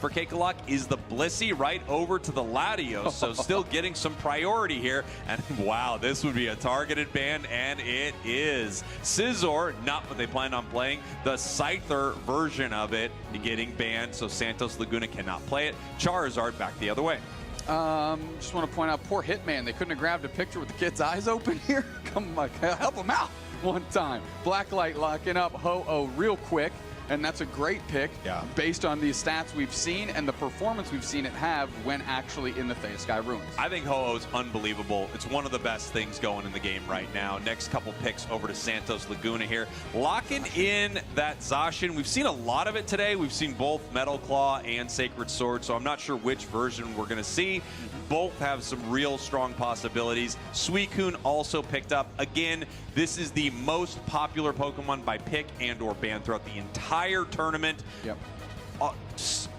for Cakelakok is the Blissey right over to the Latios, so still getting some priority here. And wow, this would be a targeted ban, and it is. Scizor, not what they planned on playing. The Scyther version of it getting banned, so Santos Laguna cannot play it. Charizard back the other way. Just want to point out, poor Hitman. They couldn't have grabbed a picture with the kid's eyes open here. Come on, help him out one time. Blacklight locking up Ho-Oh real quick. And that's a great pick based on the stats we've seen and the performance we've seen it have when actually in the Thea Sky Ruins. I think Ho-Oh's unbelievable. It's one of the best things going in the game right now. Next couple picks over to Santos Laguna here. Locking in that Zacian. We've seen a lot of it today. We've seen both Metal Claw and Sacred Sword, so I'm not sure which version we're going to see. Both have some real strong possibilities. Suicune also picked up. Again, this is the most popular Pokemon by pick and or ban throughout the entire tournament. Yep.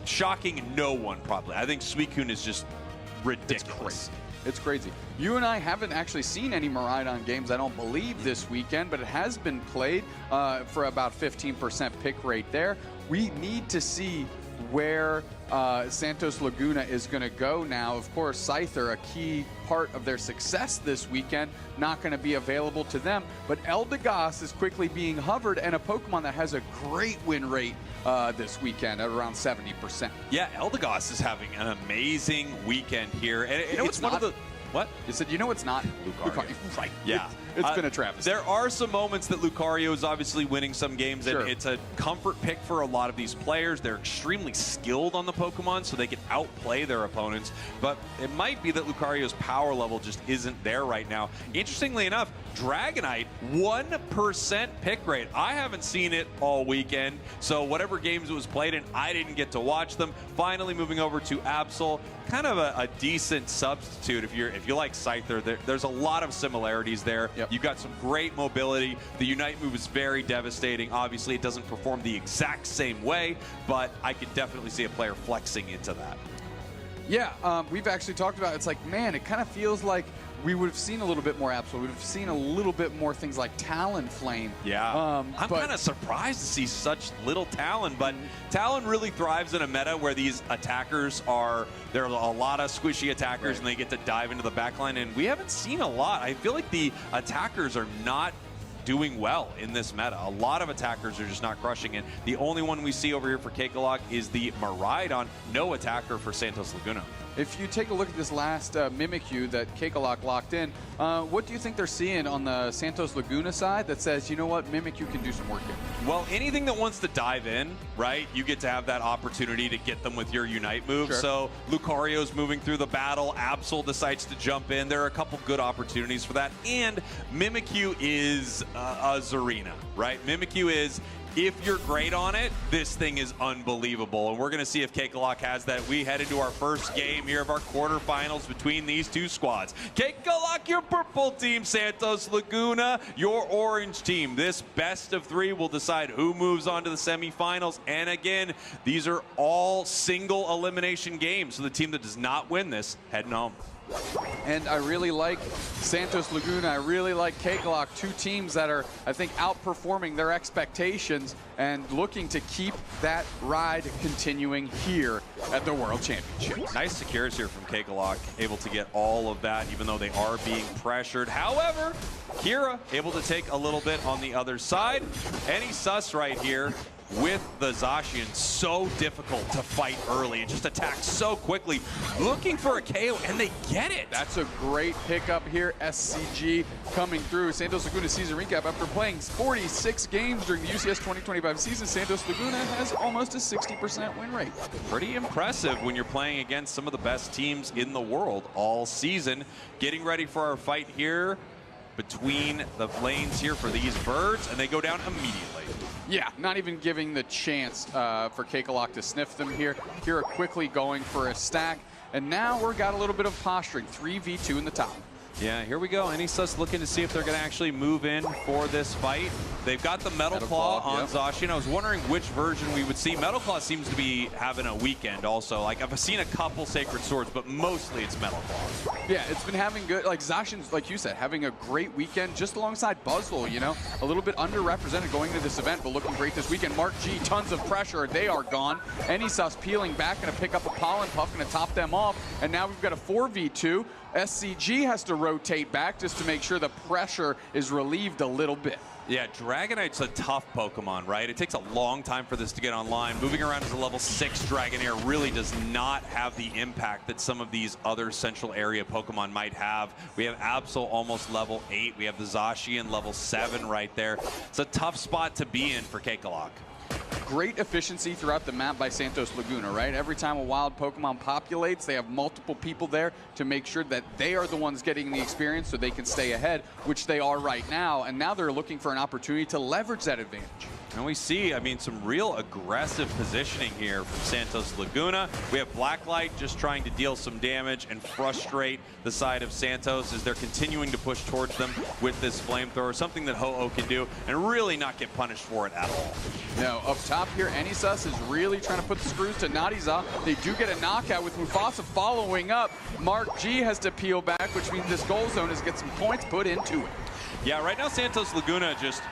Shocking no one, probably. I think Suicune is just ridiculous. It's crazy. You and I haven't actually seen any Miraidon games, I don't believe, this weekend, but it has been played for about 15% pick rate there. We need to see where Santos Laguna is going to go now. Of course, Scyther, a key part of their success this weekend, not going to be available to them. But Eldegoss is quickly being hovered, and a Pokemon that has a great win rate this weekend at around 70%. Yeah, Eldegoss is having an amazing weekend here. And it's one of the... What? You said, you know it's not Lucario. Right. Yeah. It's been a travesty. There are some moments that Lucario is obviously winning some games, and it's a comfort pick for a lot of these players. They're extremely skilled on the Pokemon, so they can outplay their opponents. But it might be that Lucario's power level just isn't there right now. Interestingly enough, Dragonite, 1% pick rate. I haven't seen it all weekend, so whatever games it was played in, I didn't get to watch them. Finally moving over to Absol, kind of a decent substitute if you like Scyther. There's a lot of similarities there. Yep. You've got some great mobility. The Unite move is very devastating. Obviously, it doesn't perform the exact same way, but I could definitely see a player flexing into that. Yeah, we've actually talked about it. It's like, man, it kind of feels like we would have seen a little bit more Absol. We would have seen a little bit more things like Talonflame. Yeah, I'm kind of surprised to see such little Talon, but Talon really thrives in a meta where these attackers there are a lot of squishy attackers, and they get to dive into the backline, and we haven't seen a lot. I feel like the attackers are not doing well in this meta. A lot of attackers are just not crushing it. The only one we see over here for Cakelakok is the Miraidon. No attacker for Santos Laguna. If you take a look at this last Mimikyu that Cakelakok locked in, what do you think they're seeing on the Santos Laguna side that says, you know what, Mimikyu can do some work here? Well, anything that wants to dive in, right, you get to have that opportunity to get them with your Unite move. Sure. So Lucario's moving through the battle. Absol decides to jump in. There are a couple good opportunities for that. And Mimikyu is a Zarina, right? Mimikyu is... if you're great on it, this thing is unbelievable. And we're going to see if Cakelakok has that. We head into our first game here of our quarterfinals between these two squads. Cakelakok, your purple team. Santos Laguna, your orange team. This best of three will decide who moves on to the semifinals. And again, these are all single elimination games. So the team that does not win this, heading home. And I really like Santos Laguna. I really like Cakelakok. Two teams that are, I think, outperforming their expectations and looking to keep that ride continuing here at the World Championship. Nice secures here from Cakelakok, able to get all of that, even though they are being pressured. However, Kira able to take a little bit on the other side. Any sus right here with the Zacian, so difficult to fight early. It just attacks so quickly, looking for a KO, and they get it. That's a great pickup here. SCG coming through. Santos Laguna season recap. After playing 46 games during the WCS 2025 season, Santos Laguna has almost a 60% win rate. Pretty impressive when you're playing against some of the best teams in the world all season. Getting ready for our fight here between the lanes here for these birds, and they go down immediately. Yeah, not even giving the chance for Cakelakok to sniff them here. Kira quickly going for a stack, and now we've got a little bit of posturing. 3v2 in the top. Yeah, here we go. Enisa's looking to see if they're going to actually move in for this fight. They've got the Metal Claw on Zacian. I was wondering which version we would see. Metal Claw seems to be having a weekend also. Like, I've seen a couple Sacred Swords, but mostly it's Metal Claw. Yeah, it's been having good, like Zacian's, like you said, having a great weekend just alongside Buzzle, you know? A little bit underrepresented going into this event, but looking great this weekend. Mark G, tons of pressure. They are gone. Enisa's peeling back, going to pick up a Pollen Puff, going to top them off. And now we've got a 4v2. SCG has to rotate back just to make sure the pressure is relieved a little bit. Yeah, Dragonite's a tough Pokemon, right? It takes a long time for this to get online. Moving around as a level 6 Dragonair really does not have the impact that some of these other central area Pokemon might have. We have Absol almost level 8. We have the Zacian level 7 right there. It's a tough spot to be in for Cakelakok. Great efficiency throughout the map by Santos Laguna, right? Every time a wild Pokemon populates, they have multiple people there to make sure that they are the ones getting the experience so they can stay ahead, which they are right now. And now they're looking for an opportunity to leverage that advantage. And we see, I mean, some real aggressive positioning here from Santos Laguna. We have Blacklight just trying to deal some damage and frustrate the side of Santos as they're continuing to push towards them with this flamethrower, something that Ho-Oh can do and really not get punished for it at all. No, up top here, Enisa's is really trying to put the screws to Nadiza. They do get a knockout with Mufasa following up. Mark G has to peel back, which means this goal zone is get some points put into it. Yeah, right now Santos Laguna just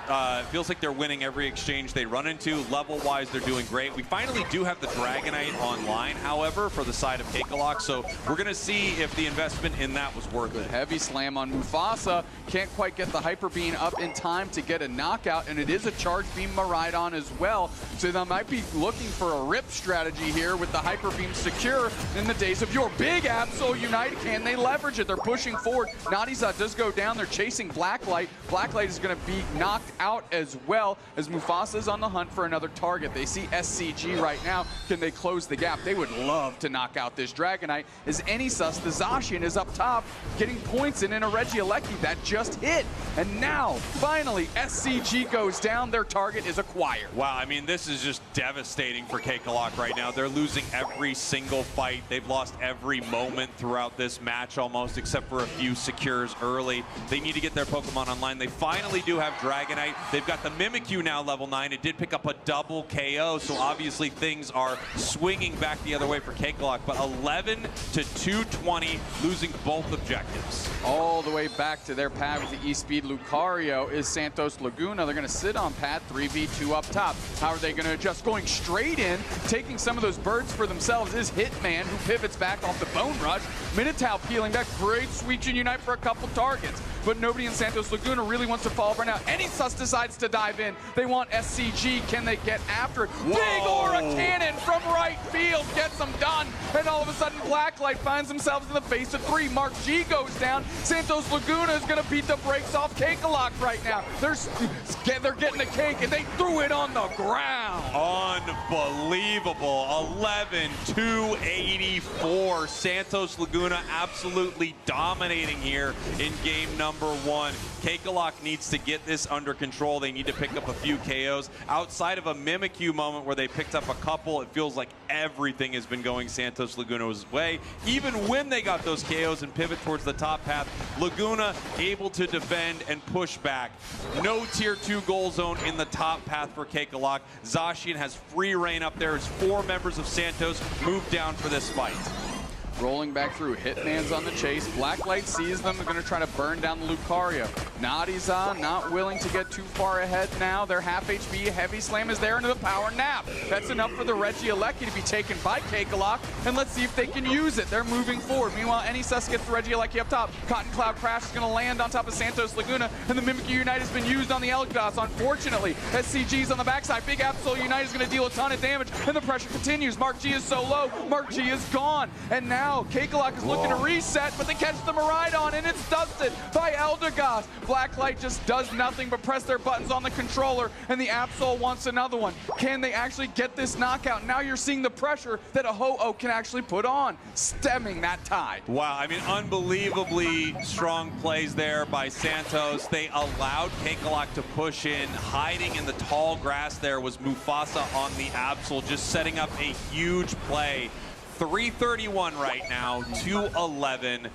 feels like they're winning every exchange they run into. Level-wise, they're doing great. We finally do have the Dragonite online, however, for the side of Cakelakok, so we're going to see if the investment in that was worth it. Heavy slam on Mufasa. Can't quite get the Hyper Beam up in time to get a knockout, and it is a Charge Beam Miraidon as well. So they might be looking for a rip strategy here with the Hyper Beam secure in the days of your big Absol Unite. Can they leverage it? They're pushing forward. Nadiza does go down. They're chasing Blacklight. Blacklight is going to be knocked out as well as Mufasa is on the hunt for another target. They see SCG right now. Can they close the gap? They would love to knock out this Dragonite as Enisa's, the Zacian, is up top getting points in a Regieleki that just hit. And now, finally, SCG goes down. Their target is acquired. Wow, I mean, this is just devastating for Cakelakok right now. They're losing every single fight. They've lost every moment throughout this match almost, except for a few secures early. They need to get their Pokemon online. They finally do have Dragonite. They've got the Mimikyu now level 9. It did pick up a double KO, so obviously things are swinging back the other way for Cakelakok, but 11 to 220, losing both objectives. All the way back to their pad with the E-Speed Lucario is Santos Laguna. They're going to sit on pad 3v2 up top. How are they going to adjust? Going straight in, taking some of those birds for themselves is Hitman, who pivots back off the Bone Rush. Minotaur peeling back. Great Suicune Unite for a couple targets, but nobody in Santos Laguna really wants to fall right now. Enisa's decides to dive in. They want SCG. Can they get after it? Whoa. Big Aura Cannon from right field gets them done. And all of a sudden, Blacklight finds themselves in the face of 3. Mark G goes down. Santos Laguna is going to beat the brakes off Cakelakok right now. They're getting a cake, and they threw it on the ground. Unbelievable. 11-284. Santos Laguna absolutely dominating here in game number 1. Cakelakok needs to get this under control. They need to pick up a few KOs. Outside of a Mimikyu moment where they picked up a couple, it feels like everything has been going Santos Laguna's way. Even when they got those KOs and pivot towards the top path, Laguna able to defend and push back. No tier 2 goal zone in the top path for Cakelakok. Zacian has free reign up there as 4 members of Santos move down for this fight. Rolling back through, Hitman's on the chase. Blacklight sees them, they're going to try to burn down the Lucario. Nadiza not willing to get too far ahead now. They're half HP, Heavy Slam is there into the Power Nap. That's enough for the Regieleki to be taken by Cakelakok, and let's see if they can use it. They're moving forward. Meanwhile, Enisa's gets the Regieleki up top. Cotton Cloud Crash is going to land on top of Santos Laguna, and the Mimikyu Unite has been used on the Elgatos. Unfortunately, SCG's on the backside. Big Absol Unite is going to deal a ton of damage, and the pressure continues. Mark G is so low. Mark G is gone, and now Cakelakok is looking to reset, but they catch the Miraidon, and it's dusted by Eldegoss. Blacklight just does nothing but press their buttons on the controller, and the Absol wants another one. Can they actually get this knockout? Now you're seeing the pressure that a Ho-Oh can actually put on, stemming that tide. Wow, I mean, unbelievably strong plays there by Santos. They allowed Cakelakok to push in. Hiding in the tall grass there was Mufasa on the Absol, just setting up a huge play 331 right now, 211.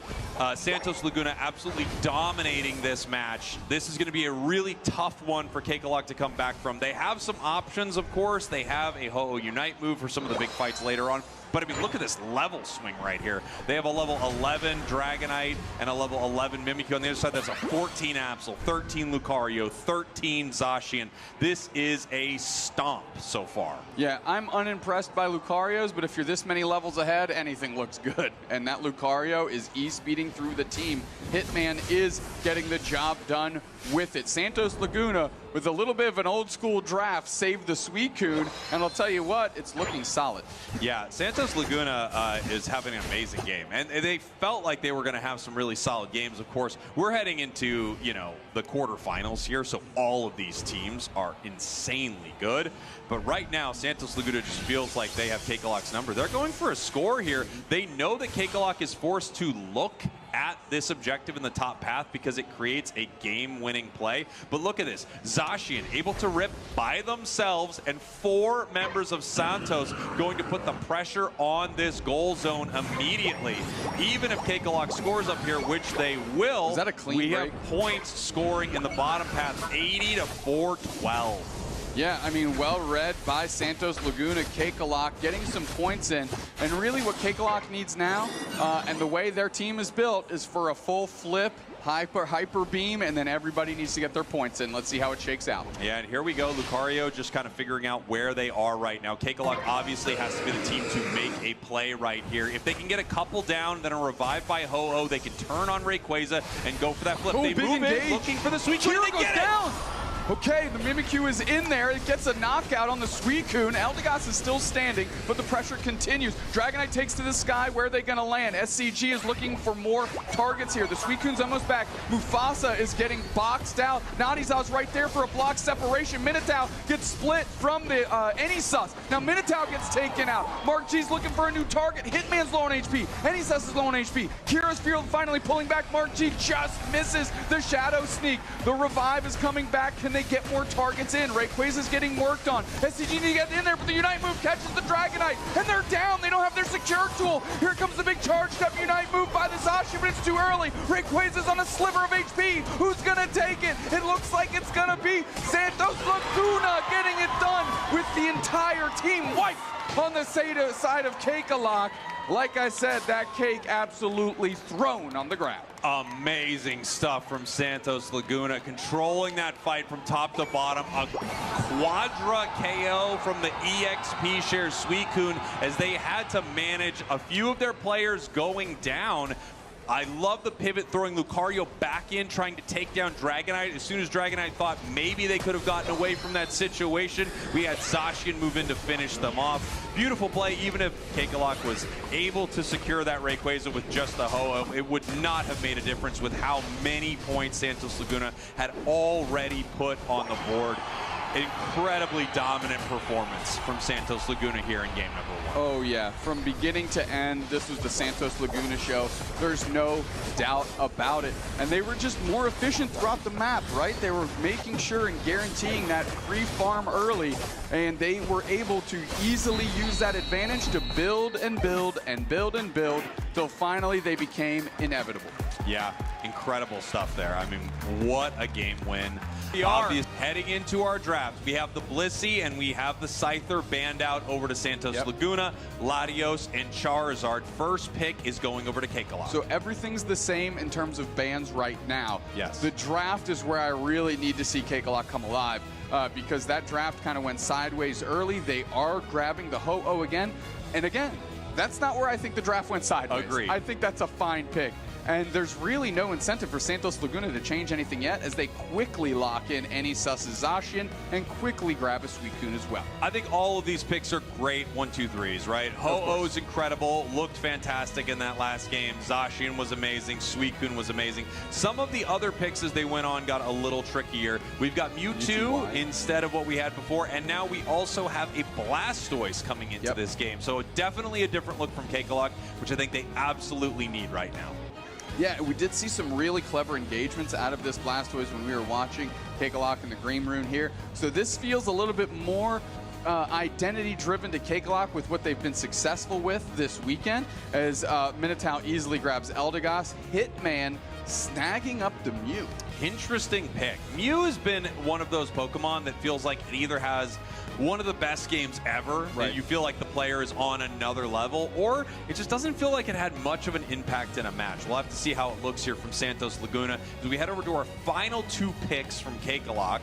Santos Laguna absolutely dominating this match. This is going to be a really tough one for Cakelakok to come back from. They have some options, of course. They have a Ho-Oh Unite move for some of the big fights later on. But I mean, look at this level swing right here. They have a level 11 Dragonite and a level 11 Mimikyu. On the other side, that's a 14 Absol, 13 Lucario, 13 Zacian. This is a stomp so far. Yeah, I'm unimpressed by Lucario's, but if you're this many levels ahead, anything looks good. And that Lucario is e-speeding through the team. Hitman is getting the job done with it. Santos Laguna, with a little bit of an old school draft, saved the Suicune, and I'll tell you what, it's looking solid. Yeah, Santos Laguna is having an amazing game, and they felt like they were going to have some really solid games. Of course, we're heading into, you know, the quarterfinals here, so all of these teams are insanely good. But right now, Santos Laguna just feels like they have Cakelakok's number. They're going for a score here. They know that Cakelakok is forced to look at this objective in the top path because it creates a game-winning play. But look at this. Zacian able to rip by themselves, and 4 members of Santos going to put the pressure on this goal zone immediately. Even if Cakelakok scores up here, which they will, is that a clean we break? have points scoring in the bottom path, 80 to 412. Yeah, I mean, well read by Santos Laguna. Cakelakok getting some points in. And really what Cakelakok needs now, and the way their team is built, is for a full flip, hyper beam, and then everybody needs to get their points in. Let's see how it shakes out. Yeah, and here we go. Lucario just kind of figuring out where they are right now. Cakelakok obviously has to be the team to make a play right here. If they can get a couple down, then a revive by Ho-Oh, they can turn on Rayquaza and go for that flip. Oh, they move engage. in, looking for the Suicune. Kira They goes get down. it. Okay, the Mimikyu is in there. It gets a knockout on the Suicune. Eldegoss is still standing, but the pressure continues. Dragonite takes to the sky. Where are they going to land? SCG is looking for more targets here. The Suicune's almost back. Mufasa is getting boxed out. Nadiza's right there for a block separation. Minotaur gets split from the Anysus. Now Minotaur gets taken out. Mark G's looking for a new target. Hitman's low on HP. Anysus is low on HP. Kira's Field finally pulling back. Mark G just misses the Shadow Sneak. The revive is coming back. Can they get more targets in? Rayquaza's getting worked on. SCG need to get in there, but the Unite move catches the Dragonite, and they're down. They don't have their secure tool. Here comes the big charged up Unite move by the Zacian, but it's too early. Rayquaza's on a sliver of HP. Who's gonna take it? It looks like it's gonna be Santos Laguna getting it done with the entire team wiped on the side of Cakelakok. Like I said, that cake absolutely thrown on the ground. Amazing stuff from Santos Laguna, controlling that fight from top to bottom. A quadra KO from the EXP share Suicune as they had to manage a few of their players going down. I love the pivot, throwing Lucario back in, trying to take down Dragonite. As soon as Dragonite thought maybe they could have gotten away from that situation, we had Zacian move in to finish them off. Beautiful play. Even if Cakelakok was able to secure that Rayquaza with just the Ho-Oh, it would not have made a difference with how many points Santos Laguna had already put on the board. Incredibly dominant performance from Santos Laguna here in game number 1. Oh yeah, from beginning to end, this was the Santos Laguna show. There's no doubt about it. And they were just more efficient throughout the map, right? They were making sure and guaranteeing that free farm early, and they were able to easily use that advantage to build and build and build and build till finally they became inevitable. Yeah, incredible stuff there. I mean, what a game win. We are heading into our draft. We have the Blissey and we have the Scyther banned out over to Santos Laguna, Latios, and Charizard. First pick is going over to Cakelakok. So everything's the same in terms of bans right now. Yes. The draft is where I really need to see Cakelakok come alive because that draft kind of went sideways early. They are grabbing the Ho-Oh again. And again, that's not where I think the draft went sideways. Agreed. I think that's a fine pick. And there's really no incentive for Santos Laguna to change anything yet as they quickly lock in any Zacian and quickly grab a Suicune as well. I think all of these picks are great 1-2-3s, right? Ho-Oh's incredible, looked fantastic in that last game. Zacian was amazing, Suicune was amazing. Some of the other picks as they went on got a little trickier. We've got Mewtwo instead of what we had before, and now we also have a Blastoise coming into this game. So definitely a different look from Cakelakok, which I think they absolutely need right now. Yeah, we did see some really clever engagements out of this Blastoise when we were watching Cakelakok in the Green Rune here. So this feels a little bit more identity driven to Cakelakok with what they've been successful with this weekend, as Minotaur easily grabs Eldegoss. Hitman snagging up the Mew. Interesting pick. Mew has been one of those Pokemon that feels like it either has one of the best games ever, right, and you feel like the player is on another level, or it just doesn't feel like it had much of an impact in a match. We'll have to see how it looks here from Santos Laguna as we head over to our final 2 picks from Cakelakok.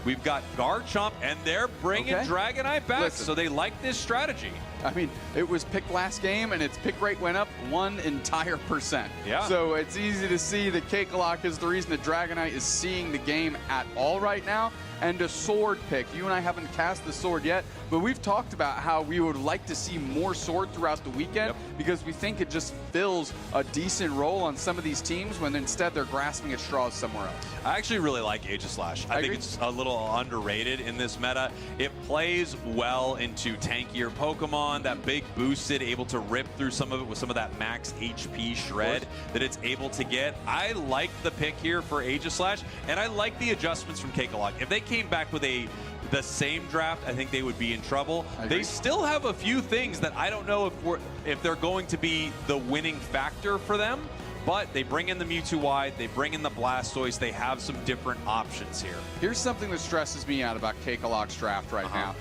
We've got Garchomp, and they're bringing Dragonite back, Listen, so they like this strategy. I mean, it was picked last game, and its pick rate went up 1 entire %. Yeah. So it's easy to see that Cakelakok is the reason that Dragonite is seeing the game at all right now. And a sword pick. You and I haven't cast the sword yet, but we've talked about how we would like to see more sword throughout the weekend because we think it just fills a decent role on some of these teams when instead they're grasping at straws somewhere else. I actually really like Aegislash. I think it's a little underrated in this meta. It plays well into tankier Pokemon, that big boosted, able to rip through some of it with some of that max HP shred that it's able to get. I like the pick here for Aegislash, and I like the adjustments from Cakelakok. If they came back with the same draft, I think they would be in trouble. They still have a few things that I don't know if they're going to be the winning factor for them, but they bring in the Mewtwo, they bring in the Blastoise, they have some different options here. Here's something that stresses me out about Cakelakok's draft right now.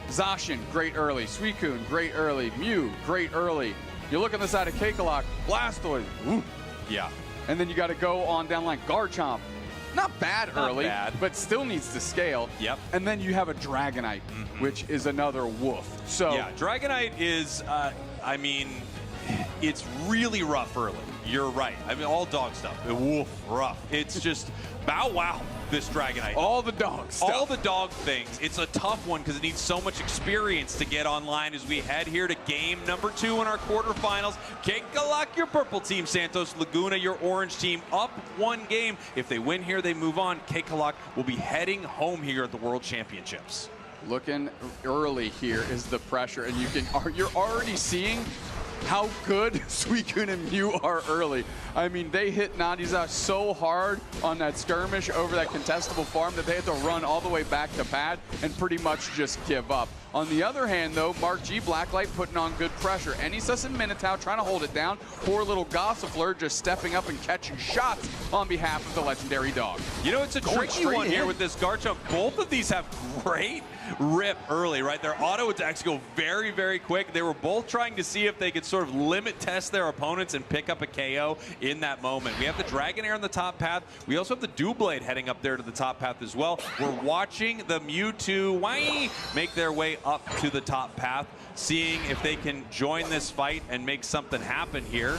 Zacian, great early. Suicune, great early. Mew, great early. You look on the side of Cakelakok, Blastoise, woo. Yeah. And then you got to go on down line. Garchomp, not bad early, but still needs to scale. Yep. And then you have a Dragonite, which is another woof. So yeah, Dragonite is, I mean, it's really rough early. You're right. I mean, all dog stuff. Woof, rough. It's just bow wow, this Dragonite. All the dog stuff. All the dog things. It's a tough one because it needs so much experience to get online as we head here to game number 2 in our quarterfinals. Cakelakok, your purple team. Santos Laguna, your orange team, up 1 game. If they win here, they move on. Cakelakok will be heading home here at the World Championships. Looking early here is the pressure, and you're already seeing how good Suicune and Mew are early. I mean, they hit Nadiza so hard on that skirmish over that contestable farm that they had to run all the way back to pad and pretty much just give up. On the other hand, though, Mark G, Blacklight putting on good pressure. Anissus and Minotaur trying to hold it down. Poor little Gossifleur just stepping up and catching shots on behalf of the legendary dog. You know, it's a tricky one here with this Garchomp. Both of these have great rip early, right? Their auto attacks go very, very quick. They were both trying to see if they could sort of limit test their opponents and pick up a KO in that moment. We have the Dragonair on the top path. We also have the Doublade heading up there to the top path as well. We're watching the Mewtwo make their way up to the top path, seeing if they can join this fight and make something happen here.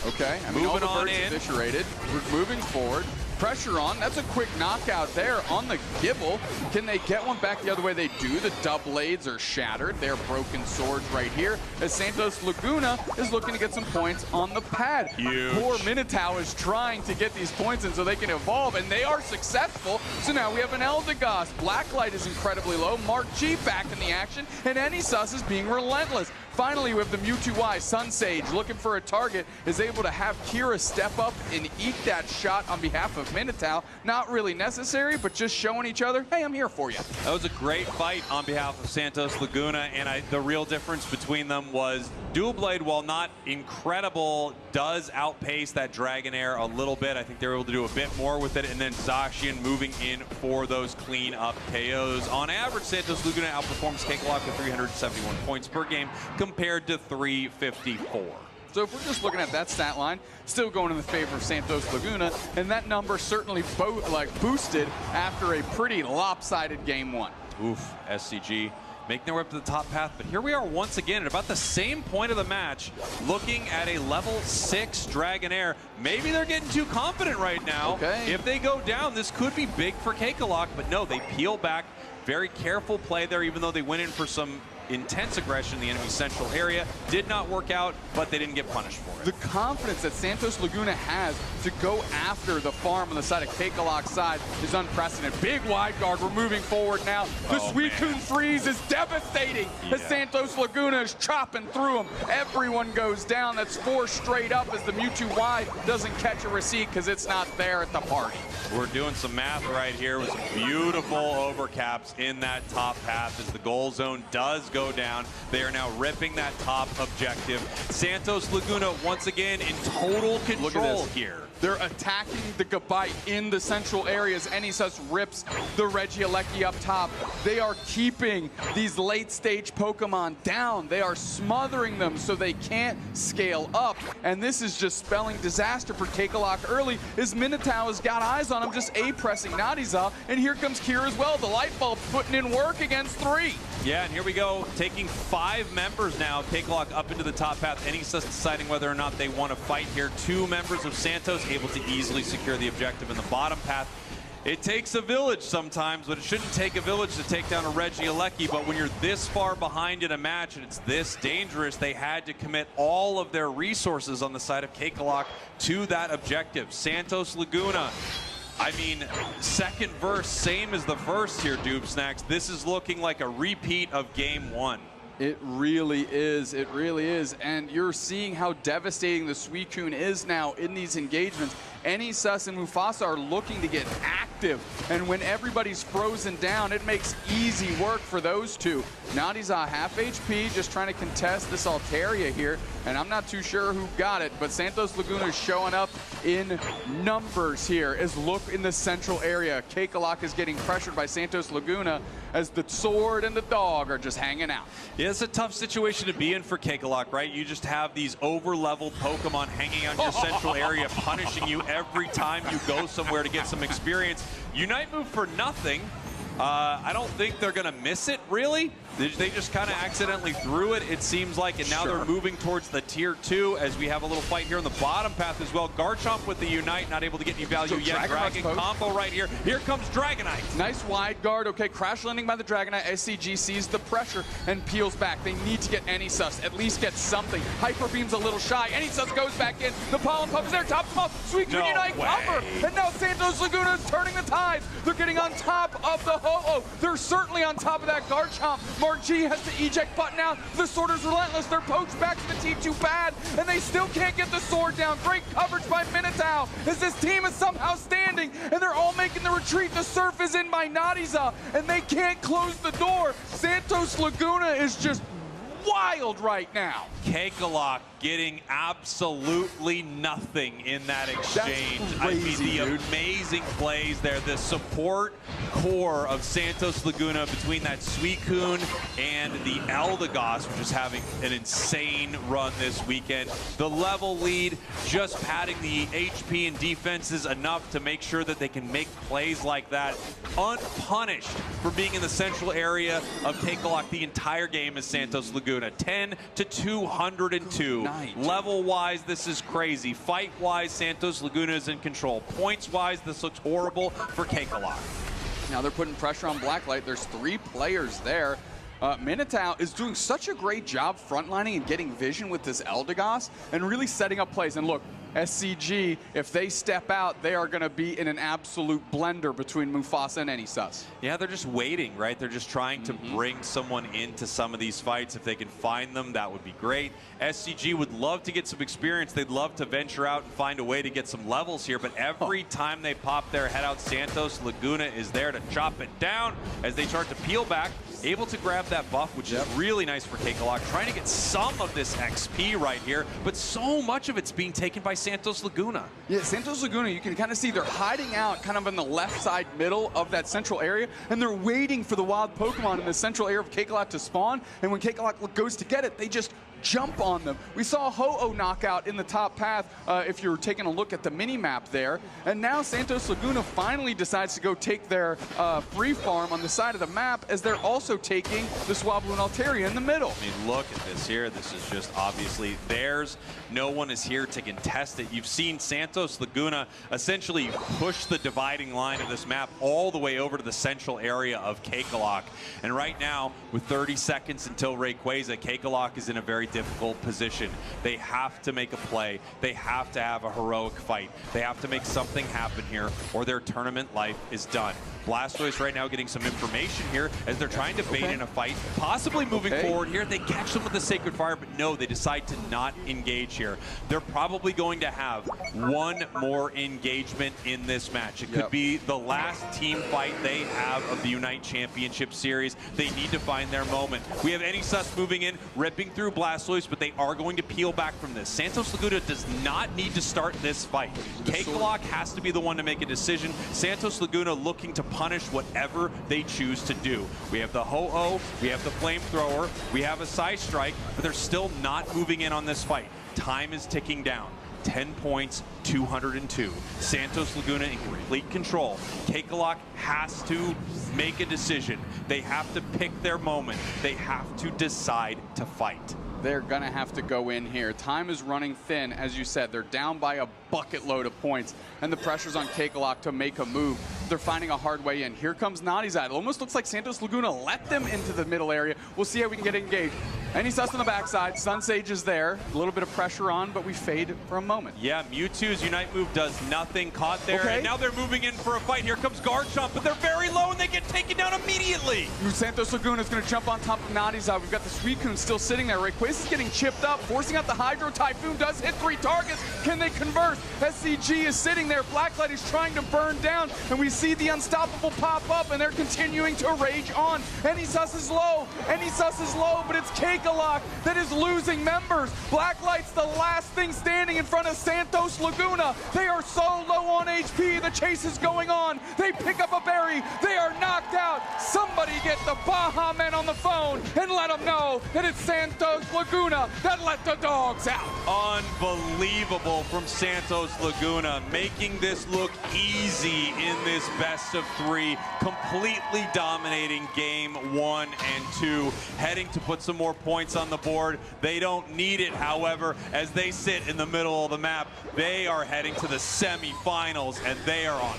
Okay, I mean, moving all the on birds in. Eviscerated. We're moving forward. Pressure on. That's a quick knockout there on the Gibble. Can they get one back the other way? They do. The Doublades are shattered. They're broken swords right here as Santos Laguna is looking to get some points on the pad. Huge. Poor Minotaur is trying to get these points in so they can evolve, and they are successful. So now we have an Eldegoss. Blacklight is incredibly low. Mark G back in the action, and Anissus is being relentless. Finally, we have the Mewtwo Sunsage looking for a target, is able to have Kira step up and eat that shot on behalf of Minotaur. Not really necessary, but just showing each other, hey, I'm here for you. That was a great fight on behalf of Santos Laguna, and the real difference between them was Doublade, while not incredible, does outpace that Dragonair a little bit. I think they were able to do a bit more with it, and then Zacian moving in for those clean-up KOs. On average, Santos Laguna outperforms Cakelakok with 371 points per game compared to 354. So if we're just looking at that stat line, still going in the favor of Santos Laguna, and that number certainly boosted after a pretty lopsided game 1. Oof, SCG making their way up to the top path, but here we are once again at about the same point of the match, looking at a level 6 Dragonair. Maybe they're getting too confident right now. If they go down, this could be big for Cakelakok, but no, they peel back. Very careful play there, even though they went in for some intense aggression in the enemy central area. Did not work out, but they didn't get punished for it. The confidence that Santos Laguna has to go after the farm on the side of Cakelakok's side is unprecedented. Big wide guard. We're moving forward now. The Suicune freeze is devastating as Santos Laguna is chopping through them. Everyone goes down. That's 4 straight up as the Mewtwo Y doesn't catch a receipt because it's not there at the party. We're doing some math right here with some beautiful overcaps in that top path as the goal zone does go down. They are now ripping that top objective. Santos Laguna once again in total control here. They're attacking the Gabite in the central areas. Enisas rips the Regieleki up top. They are keeping these late-stage Pokemon down. They are smothering them so they can't scale up. And this is just spelling disaster for Cakelakok early as Minotaur has got eyes on him, just A-pressing Nadiza. And here comes Kira as well. The light bulb putting in work against 3. Yeah, and here we go, taking 5 members now. Cakelakok up into the top path. Enisas deciding whether or not they want to fight here. 2 members of Santos able to easily secure the objective in the bottom path. It takes a village sometimes, but it shouldn't take a village to take down a Regieleki. But when you're this far behind in a match and it's this dangerous, they had to commit all of their resources on the side of Cakelakok to that objective. Santos Laguna, I mean, second verse, same as the first here, Doob Snacks. This is looking like a repeat of game 1. It really is. It really is. And you're seeing how devastating the Suicune is now in these engagements. Enisas and Mufasa are looking to get active. And when everybody's frozen down, it makes easy work for those two. Nadiza half HP, just trying to contest this Altaria here. And I'm not too sure who got it, but Santos Laguna is showing up in numbers here. As look in the central area. Cakelakok is getting pressured by Santos Laguna as the sword and the dog are just hanging out. Yeah, it's a tough situation to be in for Cakelakok, right? You just have these over-leveled Pokemon hanging on your central area, punishing you every time you go somewhere to get some experience. Unite move for nothing. I don't think they're going to miss it, really. They just kind of accidentally threw it, it seems like, and now they're moving towards the tier 2 as we have a little fight here on the bottom path as well. Garchomp with the Unite, not able to get any value yet. Dragon combo right here. Here comes Dragonite. Nice wide guard. Okay, crash landing by the Dragonite. SCG sees the pressure and peels back. They need to get Enisas, at least get something. Hyper Beam's a little shy. Enisas goes back in. The Pollen Puff is there. Top them off. Suicune Unite cover. And now Santos Laguna is turning the tides. They're getting on top of the Ho-Oh. They're certainly on top of that Garchomp. Mark G has the eject button out. The Sworder's relentless. They're poached back to the team too bad, and they still can't get the sword down. Great coverage by Minotaur as this team is somehow standing, and they're all making the retreat. The surf is in by Nadiza, and they can't close the door. Santos Laguna is just wild right now. Cakelakok getting absolutely nothing in that exchange. Crazy, I mean, the amazing plays there, the support core of Santos Laguna between that Suicune and the Eldegoss, which is having an insane run this weekend. The level lead just padding the HP and defenses enough to make sure that they can make plays like that unpunished for being in the central area of Cakelakok the entire game as Santos Laguna. 10 to 202. Level-wise, this is crazy. Fight-wise, Santos Laguna is in control. Points-wise, this looks horrible for Cakelakok. Now they're putting pressure on Blacklight. There's 3 players there. Minotaur is doing such a great job frontlining and getting vision with this Eldegoss and really setting up plays. And look, SCG, if they step out, they are going to be in an absolute blender between Mufasa and Enisas. Yeah, they're just waiting, right? They're just trying to bring someone into some of these fights. If they can find them, that would be great. SCG would love to get some experience. They'd love to venture out and find a way to get some levels here, but every time they pop their head out, Santos Laguna is there to chop it down as they start to peel back, able to grab that buff, which is really nice for Cakelakok, trying to get some of this XP right here, but so much of it's being taken by Santos Laguna. Yeah, Santos Laguna, you can kind of see they're hiding out kind of in the left side middle of that central area, and they're waiting for the wild Pokemon in the central area of Cakelakok to spawn, and when Cakelakok goes to get it, they just jump on them. We saw a Ho-Oh knockout in the top path if you're taking a look at the mini-map there. And now Santos Laguna finally decides to go take their free farm on the side of the map as they're also taking the Swablu and Altaria in the middle. I mean, look at this here. This is just obviously theirs. No one is here to contest it. You've seen Santos Laguna essentially push the dividing line of this map all the way over to the central area of Cakelakok. And right now, with 30 seconds until Rayquaza, Cakelakok is in a very difficult position. They have to make a play. They have to have a heroic fight. They have to make something happen here, or their tournament life is done. Blastoise right now getting some information here as they're trying to bait in a fight, possibly moving forward here. They catch them with the Sacred Fire, but no, they decide to not engage here. They're probably going to have one more engagement in this match. It could be the last team fight they have of the Unite Championship Series. They need to find their moment. We have NESUS moving in, ripping through Blastoise, but they are going to peel back from this. Santos Laguna does not need to start this fight. Cakelakok has to be the one to make a decision. Santos Laguna looking to punish whatever they choose to do. We have the Ho-Oh, we have the Flamethrower, we have a Psy Strike, but they're still not moving in on this fight. Time is ticking down. 10 points, 202. Santos Laguna in complete control. Cakelakok has to make a decision. They have to pick their moment. They have to decide to fight. They're gonna have to go in here. Time is running thin, as you said. They're down by a bucket load of points, and the pressure's on Cakelakok to make a move. They're finding a hard way in. Here comes Nadizad. It almost looks like Santos Laguna let them into the middle area. We'll see how we can get engaged. NESUS on the backside. Sunsage is there. A little bit of pressure on, but we fade for a moment. Yeah, Mewtwo's Unite move does nothing. Caught there, and now they're moving in for a fight. Here comes Garchomp, but they're very low, and they get taken down immediately. Santos Laguna is going to jump on top of Nadizad. We've got the Suicune still sitting there. Rayquaza is getting chipped up, forcing out the Hydro. Typhoon does hit 3 targets. Can they convert? SCG is sitting there. Blacklight is trying to burn down, and we see the Unstoppable pop up, and they're continuing to rage on. NESUS is low. NESUS is low, but it's Cakelakok that is losing members. Blacklight's the last thing standing in front of Santos Laguna. They are so low on HP. The chase is going on. They pick up a berry. They are knocked out. Somebody get the Baja Men on the phone and let them know that it's Santos Laguna that let the dogs out. Unbelievable from Santos Laguna, making this look easy in this best of 3, completely dominating game 1 and 2, heading to put some more points on the board. They don't need it, however, as they sit in the middle of the map. They are heading to the semifinals, and they are on